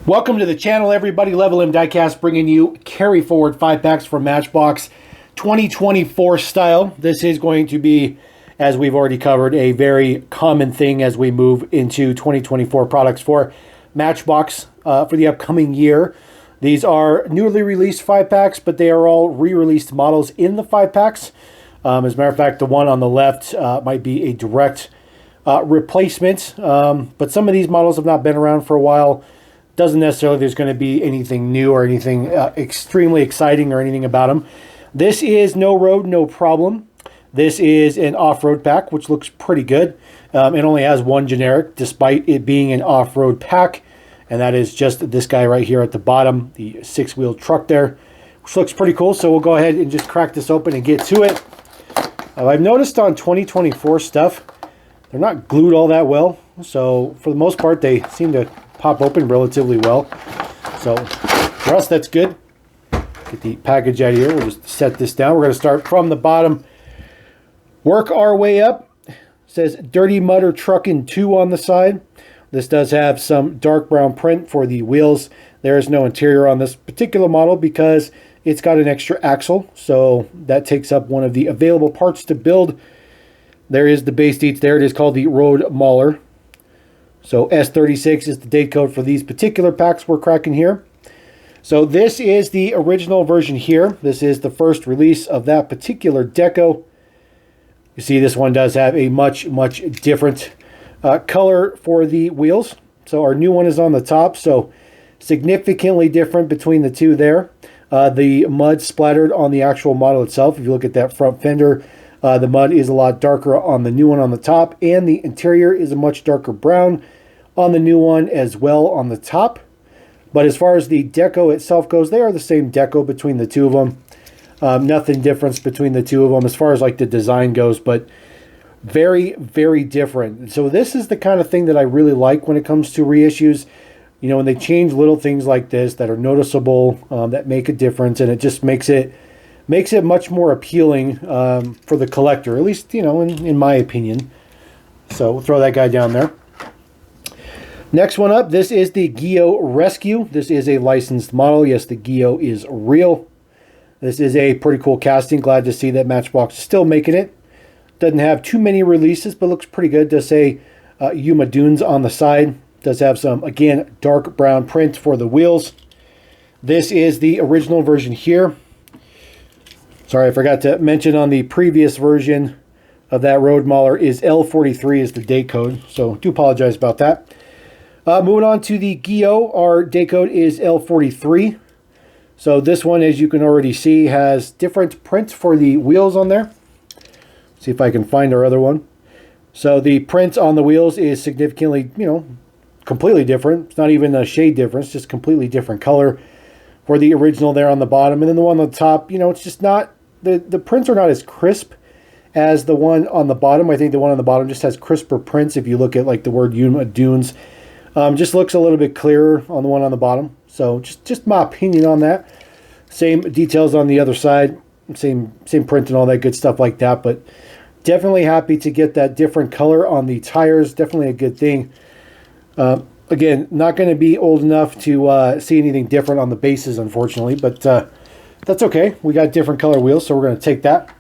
Welcome to the channel, everybody. Level M Diecast bringing you carry forward 5-packs from Matchbox 2024 style. This is going to be, as we've already covered, a very common thing as we move into 2024 products for Matchbox for the upcoming year. These are newly released 5-packs, but they are all re-released models in the 5-packs. As a matter of fact, the one on the left might be a direct replacement, but some of these models have not been around for a while. Doesn't necessarily there's going to be anything new or anything extremely exciting or anything about them. This is no road, no problem. This is an off-road pack, which looks pretty good. It only has one generic, despite it being an off-road pack, and that is just this guy right here at the bottom, the 6-wheel truck there, which looks pretty cool. So we'll go ahead and just crack this open and get to it. I've noticed on 2024 stuff, they're not glued all that well. So for the most part, they seem to pop open relatively well. So for us, that's good. Get the package out of here. We'll just set this down. We're going to start from the bottom, work our way up. It says Dirty Mudder Truckin' 2 on the side. This does have some dark brown print for the wheels. There is no interior on this particular model because it's got an extra axle, so that takes up one of the available parts to build. There is the base deets there. It is called the Road Mauler. So S36 is the date code for these particular packs we're cracking here. So this is the original version here. This is the first release of that particular deco. You see this one does have a much different color for the wheels. So our new one is on the top, so significantly different between the two there. The mud splattered on the actual model itself. If you look at that front fender, the mud is a lot darker on the new one on the top, and the interior is a much darker brown on the new one as well on the top. But as far as the deco itself goes, they are the same deco between the two of them. Nothing difference between the two of them as far as like the design goes, but very different. So this is the kind of thing that I really like when it comes to reissues. You know, when they change little things like this that are noticeable, that make a difference, and it just makes it much more appealing for the collector, at least, you know, in my opinion. So we'll throw that guy down there. Next one up, this is the Geo Rescue. This is a licensed model. Yes, the Geo is real. This is a pretty cool casting. Glad to see that Matchbox is still making it. Doesn't have too many releases, but looks pretty good. Does say Yuma Dunes on the side. Does have some, again, dark brown print for the wheels. This is the original version here. Sorry, I forgot to mention on the previous version of that Road Mauler is L43 is the date code. So do apologize about that. Moving on to the Geo, our date code is L43. So this one, as you can already see, has different print for the wheels on there. See if I can find our other one. So the print on the wheels is significantly, you know, completely different. It's not even a shade difference, just completely different color for the original there on the bottom. And then the one on the top, you know, it's just not, the prints are not as crisp as the one on the bottom. I think the one on the bottom just has crisper prints. If you look at like the word Yuma Dunes, just looks a little bit clearer on the one on the bottom. So just my opinion on that. Same details on the other side, same print and all that good stuff like that. But definitely happy to get that different color on the tires. Definitely a good thing. Again, not going to be old enough to see anything different on the bases, unfortunately, but that's okay. We got different color wheels, so we're going to take that.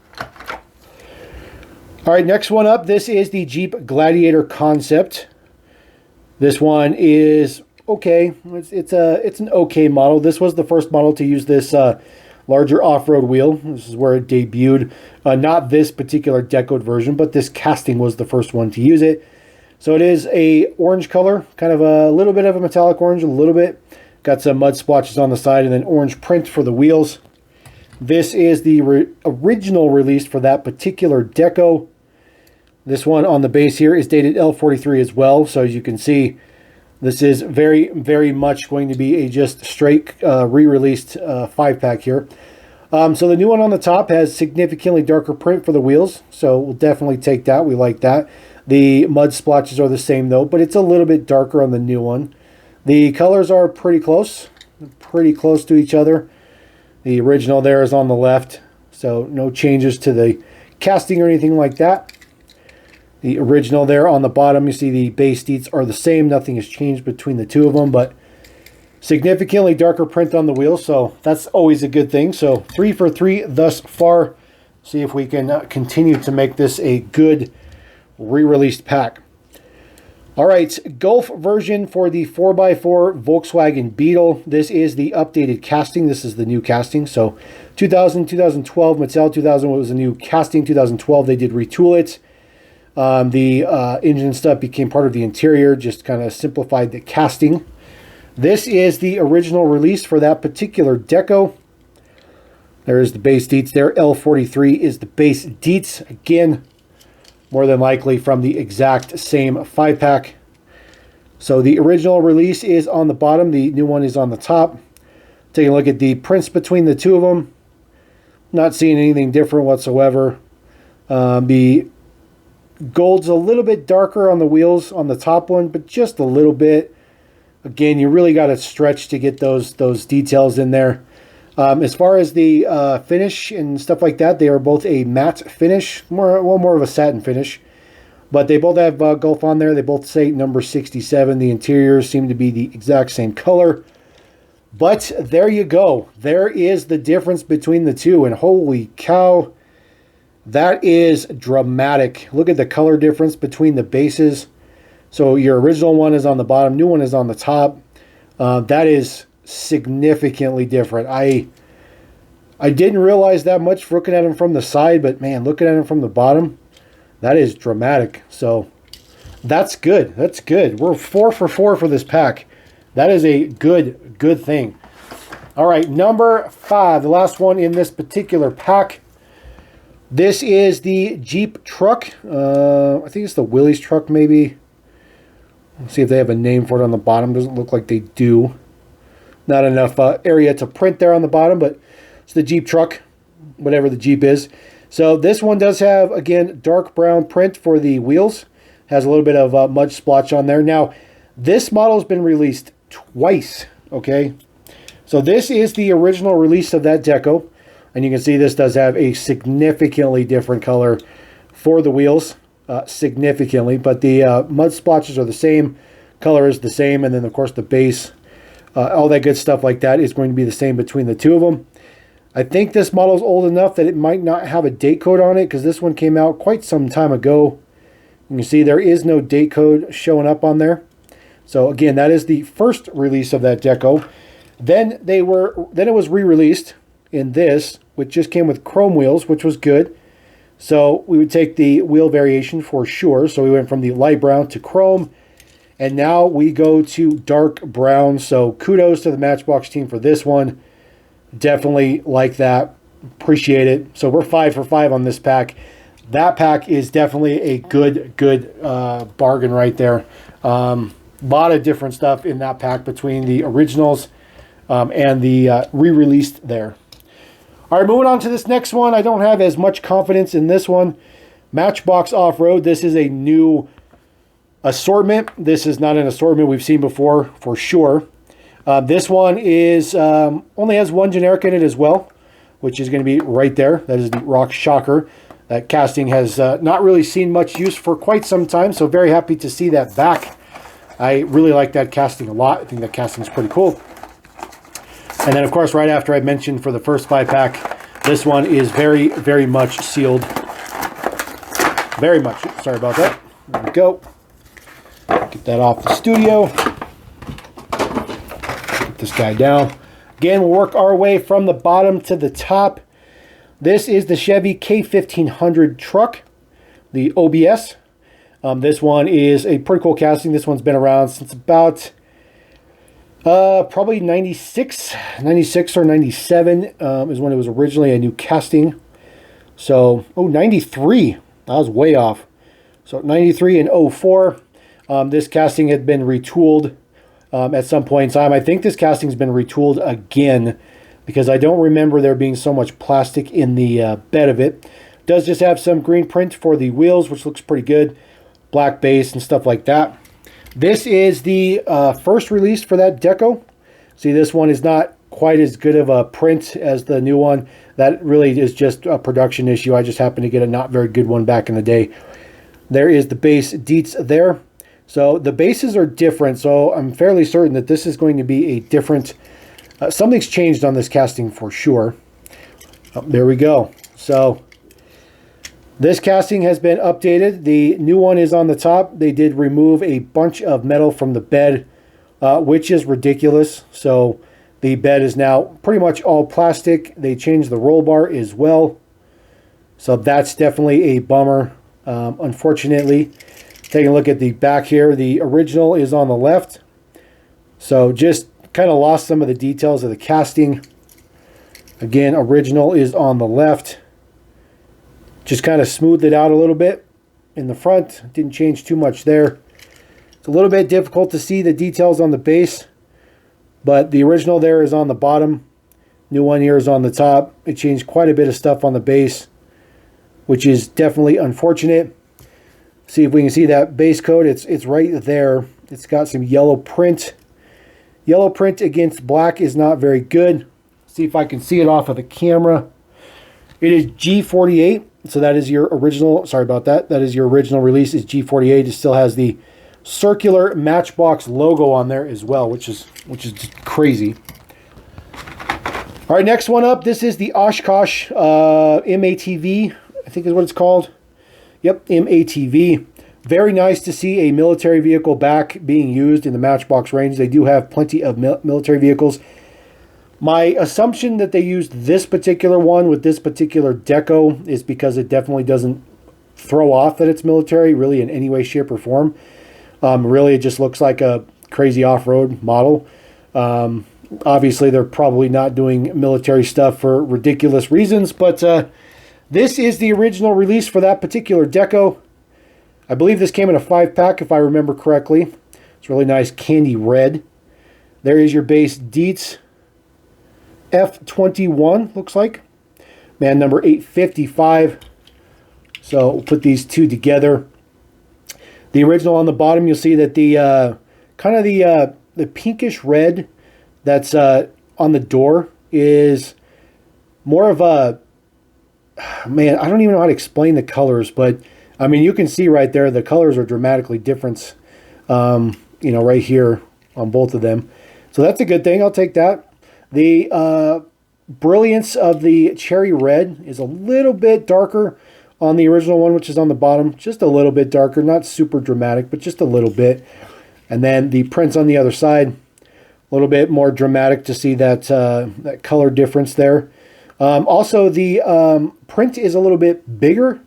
All right, next one up. This is the Jeep Gladiator Concept. This one is okay. It's an okay model. This was the first model to use this larger off-road wheel. This is where it debuted. Not this particular decoed version, but this casting was the first one to use it. So it is a orange color, kind of a little bit of a metallic orange, a little bit. Got some mud splotches on the side and then orange print for the wheels. This is the original release for that particular deco. This one on the base here is dated L43 as well. So as you can see, this is very much going to be a just straight re-released 5-pack here. So the new one on the top has significantly darker print for the wheels. So we'll definitely take that. We like that. The mud splotches are the same though, but it's a little bit darker on the new one. The colors are pretty close to each other. The original there is on the left, so no changes to the casting or anything like that. The original there on the bottom, you see the base deets are the same. Nothing has changed between the two of them, but Significantly darker print on the wheels, so that's always a good thing. So 3 for 3 thus far. See if we can continue to make this a good re-released pack. All right, Golf version for the 4x4 Volkswagen Beetle. This is the updated casting. This is the new casting. So 2000, 2012, Mattel 2000 was a new casting. 2012, they did retool it. The engine stuff became part of the interior, just kind of simplified the casting. This is the original release for that particular deco. There's the base deets there. L43 is the base deets. Again, more than likely from the exact same 5-pack. So the original release is on the bottom. The new one is on the top. Taking a look at the prints between the two of them. Not seeing anything different whatsoever. The gold's a little bit darker on the wheels on the top one, but just a little bit. Again, you really got to stretch to get those details in there. As far as the finish and stuff like that, they are both a matte finish, more of a satin finish. But they both have Golf on there. They both say number 67. The interiors seem to be the exact same color. But there you go. There is the difference between the two. And holy cow, that is dramatic. Look at the color difference between the bases. So your original one is on the bottom, new one is on the top. That is significantly different. I didn't realize that much looking at them from the side, but man, looking at them from the bottom, that is dramatic. So that's good. That's good. We're 4 for 4 for this pack. That is a good thing. All right, number 5, the last one in this particular pack. This is the Jeep truck. I think it's the Willys truck, maybe. Let's see if they have a name for it on the bottom. Doesn't look like they do. Not enough area to print there on the bottom, but it's the Jeep truck, whatever the Jeep is. So this one does have, again, dark brown print for the wheels. Has a little bit of mud splotch on there. Now, this model has been released twice, okay? So this is the original release of that deco. And you can see this does have a significantly different color for the wheels. Significantly, but the mud splotches are the same, color is the same, and then of course the base, all that good stuff like that is going to be the same between the two of them. I think this model is old enough that it might not have a date code on it, because this one came out quite some time ago. You can see there is no date code showing up on there. So again, that is the first release of that deco. Then it was re-released in this, which just came with chrome wheels, which was good. So we would take the wheel variation for sure. So we went from the light brown to chrome. And now we go to dark brown. So kudos to the Matchbox team for this one. Definitely like that. Appreciate it. So we're 5 for 5 on this pack. That pack is definitely a good bargain right there. Lot of different stuff in that pack between the originals and the re-released there. All right, moving on to this next one. I don't have as much confidence in this one. Matchbox Off-Road. This is a new assortment. This is not an assortment we've seen before, for sure. This one is only has one generic in it as well, which is going to be right there. That is the Rock Shocker. That casting has not really seen much use for quite some time, so very happy to see that back. I really like that casting a lot. I think that casting is pretty cool. And then, of course, right after I mentioned for the first 5-pack, this one is very much sealed. Very much. Sorry about that. There we go. Get that off the studio. Put this guy down. Again, we'll work our way from the bottom to the top. This is the Chevy K1500 truck, the OBS. This one is a pretty cool casting. This one's been around since about probably 96 or 97 is when it was originally a new casting. So, 93. That was way off. So 93 and 04. This casting had been retooled at some point in time. I think this casting's been retooled again because I don't remember there being so much plastic in the bed of it. It does just have some green print for the wheels, which looks pretty good. Black base and stuff like that. This is the first release for that deco. See, this one is not quite as good of a print as the new one. That really is just a production issue. I just happened to get a not very good one back in the day. There is the base deets there. So the bases are different, so I'm fairly certain that this is going to be a different, something's changed on this casting for sure. Oh, there we go. So this casting has been updated. The new one is on the top. They did remove a bunch of metal from the bed, which is ridiculous. So the bed is now pretty much all plastic. They changed the roll bar as well. So that's definitely a bummer, unfortunately. Taking a look at the back here, the original is on the left. So just kind of lost some of the details of the casting. Again, original is on the left. Just kind of smoothed it out a little bit in the front. Didn't change too much there. It's a little bit difficult to see the details on the base, but the original there is on the bottom. New one here is on the top. It changed quite a bit of stuff on the base, which is definitely unfortunate. See if we can see that base coat. It's right there. It's got some yellow print. Yellow print against black is not very good. See if I can see it off of the camera. It is G48, so that is your original. Sorry about that. That is your original release. Is G48. It still has the circular Matchbox logo on there as well, which is just crazy. All right, next one up. This is the Oshkosh MATV. I think is what it's called. Yep, MATV. Very nice to see a military vehicle back being used in the Matchbox range. They do have plenty of military vehicles. My assumption that they used this particular one with this particular deco is because it definitely doesn't throw off that it's military, really, in any way, shape, or form. Really, it just looks like a crazy off-road model. Obviously, they're probably not doing military stuff for ridiculous reasons, but this is the original release for that particular deco. I believe this came in a 5-pack, if I remember correctly. It's really nice candy red. There is your base Dietz F21, looks like. Man number 855. So we'll put these two together. The original on the bottom, you'll see that the kind of the pinkish red that's on the door is more of a, man, I don't even know how to explain the colors, but I mean, you can see right there, the colors are dramatically different, you know, right here on both of them. So that's a good thing. I'll take that. The brilliance of the cherry red is a little bit darker on the original one, which is on the bottom. Just a little bit darker, not super dramatic, but just a little bit. And then the prints on the other side, a little bit more dramatic to see that, that color difference there. Also, the print is a little bit bigger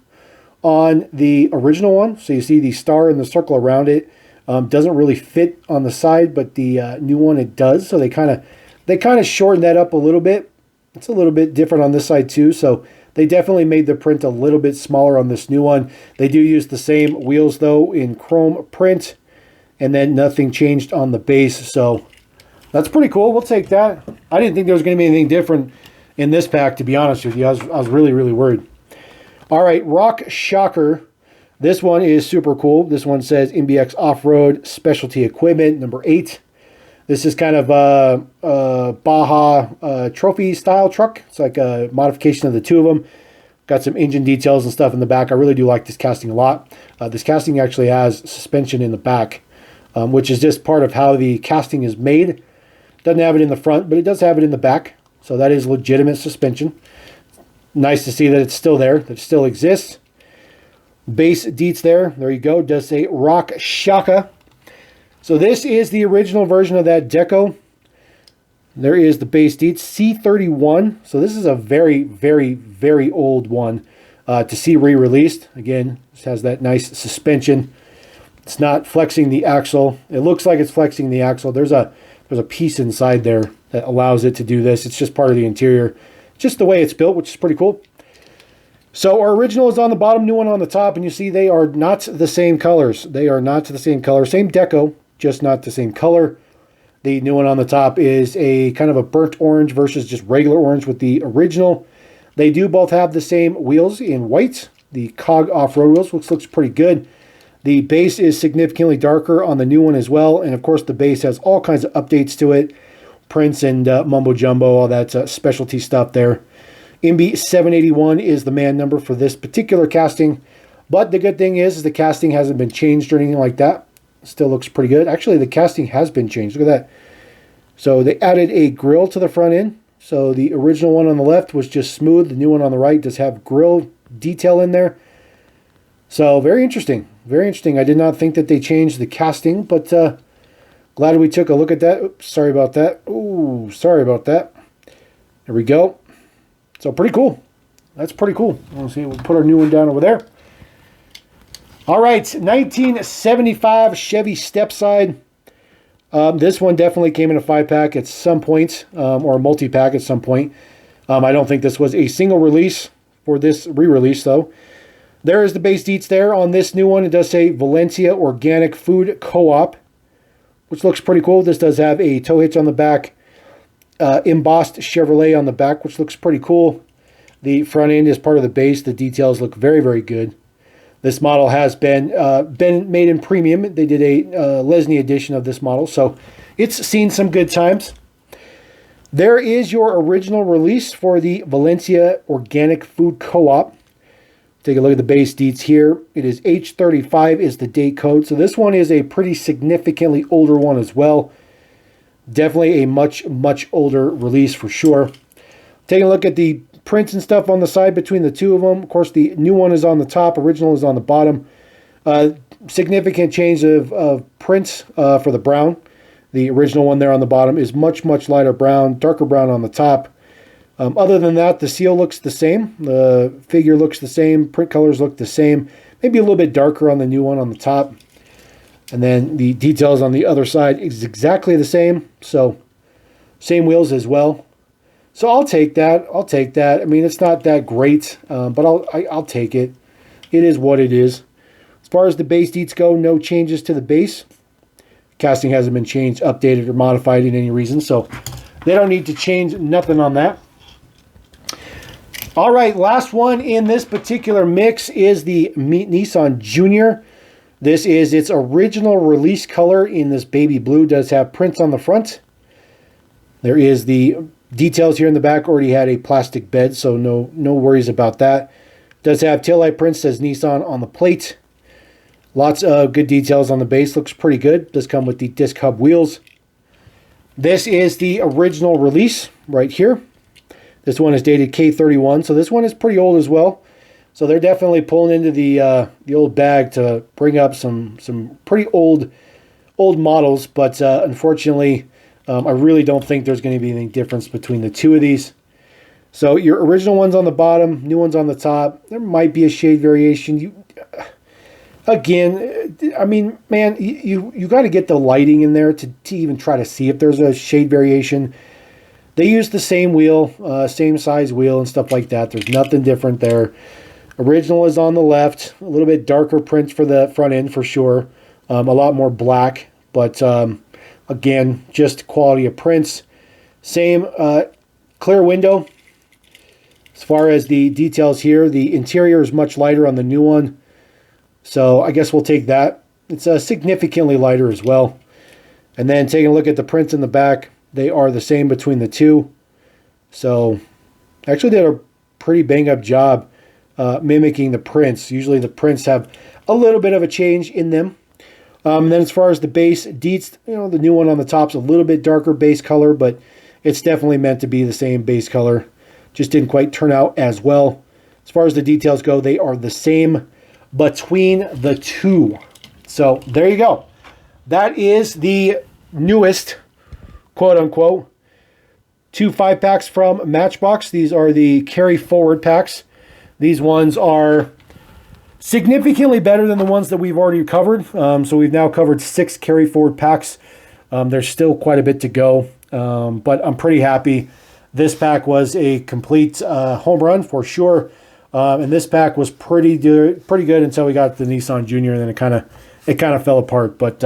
on the original one. So you see the star and the circle around it. Doesn't really fit on the side, but the new one it does. So they kind of shortened that up a little bit. It's a little bit different on this side too. So they definitely made the print a little bit smaller on this new one. They do use the same wheels though in chrome print, and then nothing changed on the base. So that's pretty cool. We'll take that. I didn't think there was going to be anything different in this pack, to be honest with you. I was really, really worried. All right, Rock Shocker. This one is super cool. This one says MBX Off-Road Specialty Equipment, number 8. This is kind of a Baja trophy style truck. It's like a modification of the two of them. Got some engine details and stuff in the back. I really do like this casting a lot. This casting actually has suspension in the back, which is just part of how the casting is made. Doesn't have it in the front, but it does have it in the back. So that is legitimate suspension. Nice to see that it's still there, that it still exists. Base Dietz there. There you go. Does say Rock Shaka. So this is the original version of that deco. There is the base Dietz C31. So this is a very, very, very old one to see re-released. Again, this has that nice suspension. It's not flexing the axle. It looks like it's flexing the axle. There's a piece inside there that allows it to do this. It's just part of the interior. Just the way it's built, which is pretty cool. So our original is on the bottom, new one on the top, and you see they are not the same colors. They are not the same color. Same deco, just not the same color. The new one on the top is a kind of a burnt orange versus just regular orange with the original. They do both have the same wheels in white. The COG off-road wheels, which looks pretty good. The base is significantly darker on the new one as well. And of course, the base has all kinds of updates to it. Prints and mumbo jumbo, all that specialty stuff there. MB 781 is the man number for this particular casting. But the good thing is the casting hasn't been changed or anything like that. Still looks pretty good. Actually, the casting has been changed. Look at that. So they added a grill to the front end. So the original one on the left was just smooth. The new one on the right does have grill detail in there. So very interesting. Very interesting. I did not think that they changed the casting, but glad we took a look at that. Oops, sorry about that. Ooh, sorry about that. There we go. So pretty cool. That's pretty cool. Let's see. We'll put our new one down over there. All right, 1975 Chevy Stepside. This one definitely came in a 5-pack at some point, or a multi-pack at some point. I don't think this was a single release for this re-release, though. There is the base deets there. On this new one, it does say Valencia Organic Food Co-op, which looks pretty cool. This does have a tow hitch on the back, embossed Chevrolet on the back, which looks pretty cool. The front end is part of the base. The details look very, very good. This model has been made in premium. They did a Lesney edition of this model, so it's seen some good times. There is your original release for the Valencia Organic Food Co-op. Take a look at the base deets here. It is H35 is the date code, so this one is a pretty significantly older one as well. Definitely a much, much older release for sure. Taking a look at the prints and stuff on the side between the two of them. Of course, the new one is on the top, original is on the bottom. Significant change of prints for the brown. The original one there on the bottom is much, much lighter brown, darker brown on the top. Other than that, the seal looks the same. The figure looks the same. Print colors look the same. Maybe a little bit darker on the new one on the top. And then the details on the other side is exactly the same. So, same wheels as well. So I'll take that. I'll take that. I mean, it's not that great, but I'll take it. It is what it is. As far as the base deets go, no changes to the base. Casting hasn't been changed, updated, or modified in any reason, so they don't need to change nothing on that. All right, last one in this particular mix is the Nissan Junior. This is its original release color in this baby blue. It does have prints on the front. There is the details here in the back. Already had a plastic bed, so no worries about that. Does have taillight prints, says Nissan on the plate. Lots of good details on the base. Looks pretty good. Does come with the disc hub wheels. This is the original release right here. This one is dated K31, so this one is pretty old as well. So they're definitely pulling into the old bag to bring up some pretty old models, but unfortunately, I really don't think there's going to be any difference between the two of these. So your original one's on the bottom, new one's on the top. There might be a shade variation. Again, I mean, man, you got to get the lighting in there to even try to see if there's a shade variation. They use the same wheel, same size wheel and stuff like that. There's nothing different there. Original is on the left. A little bit darker prints for the front end for sure. A lot more black, but again, just quality of prints. Same clear window. As far as the details here, the interior is much lighter on the new one. So I guess we'll take that. It's significantly lighter as well. And then taking a look at the prints in the back, they are the same between the two. So actually did a pretty bang up job mimicking the prints. Usually the prints have a little bit of a change in them. And then as far as the base deets, you know, the new one on the top's a little bit darker base color, but it's definitely meant to be the same base color. Just didn't quite turn out as well. As far as the details go, they are the same between the two. So there you go. That is the newest, quote unquote, 2 5-packs from Matchbox. These are the carry forward packs. These ones are significantly better than the ones that we've already covered. So we've now covered 6 carry forward packs. There's still quite a bit to go, but I'm pretty happy. This pack was a complete home run for sure. And this pack was pretty good until we got the Nissan Junior, and then it kind of fell apart. But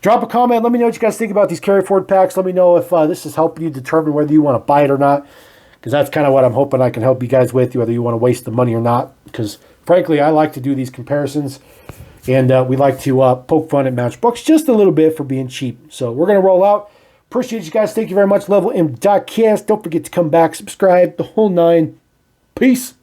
drop a comment. Let me know what you guys think about these carry forward packs. Let me know if this is helping you determine whether you want to buy it or not, because that's kind of what I'm hoping I can help you guys with, whether you want to waste the money or not. Because frankly, I like to do these comparisons, and we like to poke fun at Matchbox just a little bit for being cheap. So we're going to roll out. Appreciate you guys. Thank you very much. Level M.cast. Don't forget to come back, subscribe, the whole 9. Peace.